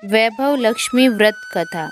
वैभव लक्ष्मी व्रत कथा।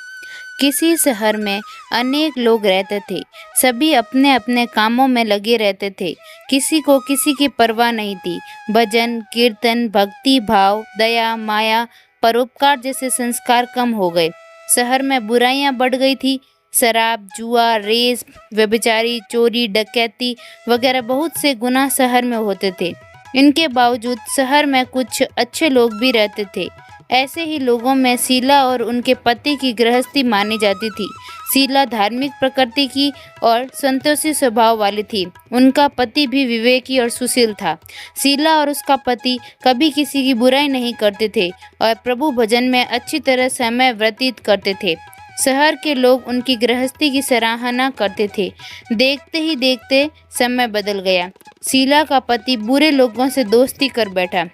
किसी शहर में अनेक लोग रहते थे। सभी अपने अपने कामों में लगे रहते थे। किसी को किसी की परवाह नहीं थी। भजन कीर्तन भक्ति भाव दया माया परोपकार जैसे संस्कार कम हो गए। शहर में बुराइयां बढ़ गई थी। शराब जुआ रेस व्यभिचारी चोरी डकैती वगैरह बहुत से गुनाह शहर में होते थे। इनके बावजूद शहर में कुछ अच्छे लोग भी रहते थे। ऐसे ही लोगों में शीला और उनके पति की गृहस्थी मानी जाती थी। शीला धार्मिक प्रकृति की और संतोषी स्वभाव वाली थी। उनका पति भी विवेकी और सुशील था। शीला और उसका पति कभी किसी की बुराई नहीं करते थे और प्रभु भजन में अच्छी तरह समय व्यतीत करते थे। शहर के लोग उनकी गृहस्थी की सराहना करते थे। देखते ही देखते समय बदल गया। शीला का पति बुरे लोगों से दोस्ती कर बैठा।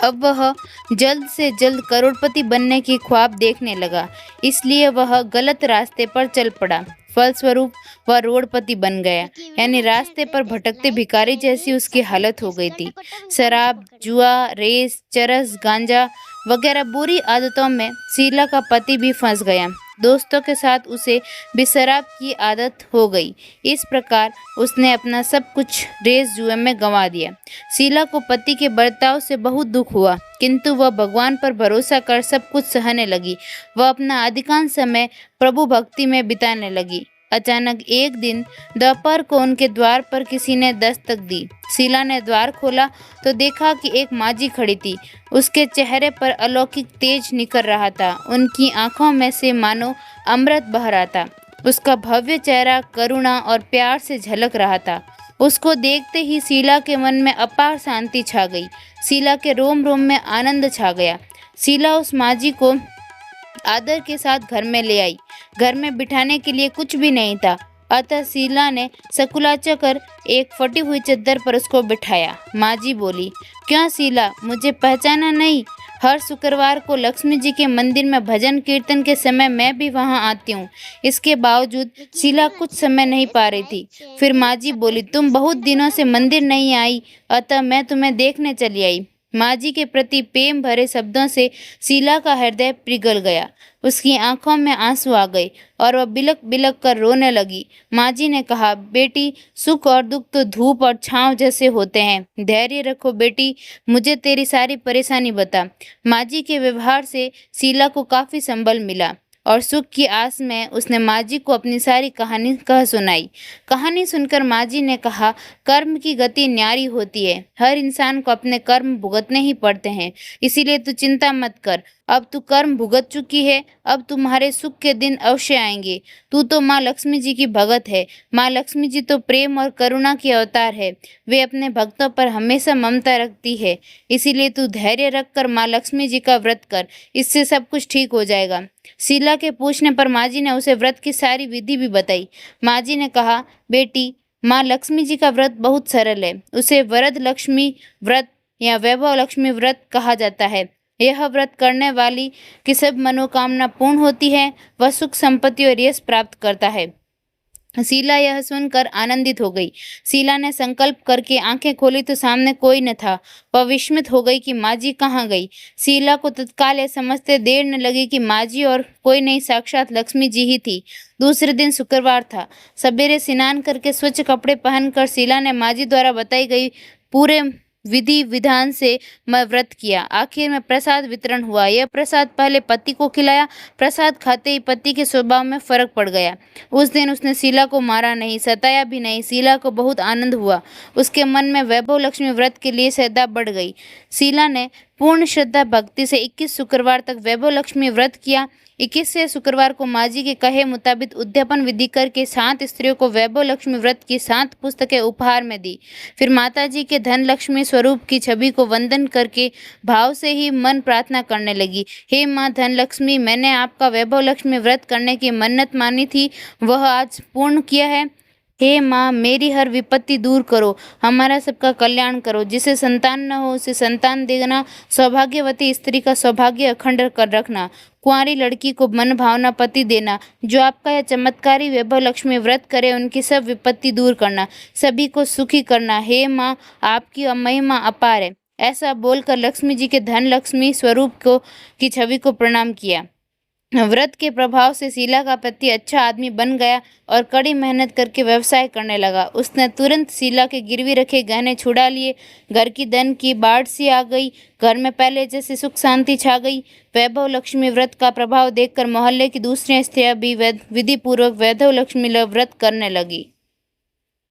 अब वह जल्द से जल्द करोड़पति बनने की ख्वाब देखने लगा, इसलिए वह गलत रास्ते पर चल पड़ा। फलस्वरूप वह रोडपति बन गया, यानी रास्ते पर भटकते भिखारी जैसी उसकी हालत हो गई थी। शराब जुआ रेस चरस गांजा वगैरह बुरी आदतों में शीला का पति भी फंस गया। दोस्तों के साथ उसे भी शराब की आदत हो गई। इस प्रकार उसने अपना सब कुछ रेस जुए में गंवा दिया। शीला को पति के बर्ताव से बहुत दुख हुआ, किंतु वह भगवान पर भरोसा कर सब कुछ सहने लगी। वह अपना अधिकांश समय प्रभु भक्ति में बिताने लगी। अचानक एक दिन दोपहर को उनके द्वार पर किसी ने दस्तक दी। शीला ने द्वार खोला तो देखा कि एक माजी खड़ी थी। उसके चेहरे पर अलौकिक तेज निकल रहा था। उनकी आंखों में से मानो अमृत बह रहा था। उसका भव्य चेहरा करुणा और प्यार से झलक रहा था। उसको देखते ही शीला के मन में अपार शांति छा गई। शीला के रोम रोम में आनंद छा गया। शीला उस माजी को आदर के साथ घर में ले आई। घर में बिठाने के लिए कुछ भी नहीं था, अतः शीला ने सकुलाचा कर एक फटी हुई चद्दर पर उसको बिठाया। माँ जी बोली, क्यों शीला, मुझे पहचाना नहीं? हर शुक्रवार को लक्ष्मी जी के मंदिर में भजन कीर्तन के समय मैं भी वहां आती हूँ। इसके बावजूद शीला कुछ समय नहीं पा रही थी। फिर माँ जी बोली, तुम बहुत दिनों से मंदिर नहीं आई, अतः मैं तुम्हें देखने चली आई। माँ जी के प्रति प्रेम भरे शब्दों से शीला का हृदय पिघल गया। उसकी आंखों में आंसू आ गए और वह बिलक बिलक कर रोने लगी। माँ जी ने कहा, बेटी, सुख और दुख तो धूप और छांव जैसे होते हैं। धैर्य रखो बेटी, मुझे तेरी सारी परेशानी बता। माँ जी के व्यवहार से शीला को काफी संबल मिला और सुख की आस में उसने माँ जी को अपनी सारी कहानी कह सुनाई। कहानी सुनकर माँ जी ने कहा, कर्म की गति न्यारी होती है। हर इंसान को अपने कर्म भुगतने ही पड़ते हैं, इसीलिए तू चिंता मत कर। अब तू कर्म भुगत चुकी है, अब तुम्हारे सुख के दिन अवश्य आएंगे। तू तो माँ लक्ष्मी जी की भगत है। माँ लक्ष्मी जी तो प्रेम और करुणा की अवतार है। वे अपने भक्तों पर हमेशा ममता रखती है। इसीलिए तू धैर्य रखकर माँ लक्ष्मी जी का व्रत कर, इससे सब कुछ ठीक हो जाएगा। शीला के पूछने पर माँ जी ने उसे व्रत की सारी विधि भी बताई। माँ जी ने कहा, बेटी, माँ लक्ष्मी जी का व्रत बहुत सरल है। उसे वरद लक्ष्मी व्रत या वैभव लक्ष्मी व्रत कहा जाता है। यह व्रत करने वाली की सब मनोकामना पूर्ण होती है। वह सुख संपत्ति और यश प्राप्त करता है। शीला यह सुनकर आनंदित हो गई। शीला ने संकल्प करके आंखें खोली तो सामने कोई न था। वह विस्मित हो गई कि माँ जी कहाँ गई। शीला को तत्काल यह समझते देर न लगी कि माँ जी और कोई नहीं, साक्षात लक्ष्मी जी ही थी। दूसरे दिन शुक्रवार था। सवेरे स्नान करके स्वच्छ कपड़े पहनकर शीला ने माँ जी द्वारा बताई गई पूरे विधि विधान से मैं व्रत किया। आखिर में प्रसाद वितरण हुआ। यह प्रसाद पहले पति को खिलाया। प्रसाद खाते ही पति के स्वभाव में फर्क पड़ गया। उस दिन उसने शीला को मारा नहीं, सताया भी नहीं। शीला को बहुत आनंद हुआ। उसके मन में वैभव लक्ष्मी व्रत के लिए श्रद्धा बढ़ गई। शीला ने पूर्ण श्रद्धा भक्ति से 21 शुक्रवार तक वैभव लक्ष्मी व्रत किया। 21वें शुक्रवार को माँ जी के कहे मुताबिक उद्यापन विधि करके 7 स्त्रियों को वैभव लक्ष्मी व्रत की 7 पुस्तकें उपहार में दी। फिर माता जी के धन लक्ष्मी स्वरूप की छवि को वंदन करके भाव से ही मन प्रार्थना करने लगी, हे माँ धन लक्ष्मी, मैंने आपका वैभव लक्ष्मी व्रत करने की मन्नत मानी थी, वह आज पूर्ण किया है। हे माँ, मेरी हर विपत्ति दूर करो, हमारा सबका कल्याण करो। जिसे संतान न हो उसे संतान देना, सौभाग्यवती स्त्री का सौभाग्य अखंड कर रखना, कुंवारी लड़की को मन भावना पति देना। जो आपका यह चमत्कारी वैभव लक्ष्मी व्रत करे उनकी सब विपत्ति दूर करना, सभी को सुखी करना। हे माँ, आपकी महिमा अपार है। ऐसा बोलकर लक्ष्मी जी के धन लक्ष्मी स्वरूप को की छवि को प्रणाम किया। व्रत के प्रभाव से शीला का पति अच्छा आदमी बन गया और कड़ी मेहनत करके व्यवसाय करने लगा। उसने तुरंत शीला के गिरवी रखे गहने छुड़ा लिए। घर की धन की बाढ़ सी आ गई। घर में पहले जैसी सुख शांति छा गई। वैभव लक्ष्मी व्रत का प्रभाव देखकर मोहल्ले की दूसरी स्त्रियां भी विधि पूर्वक वैभव लक्ष्मी व्रत करने लगी।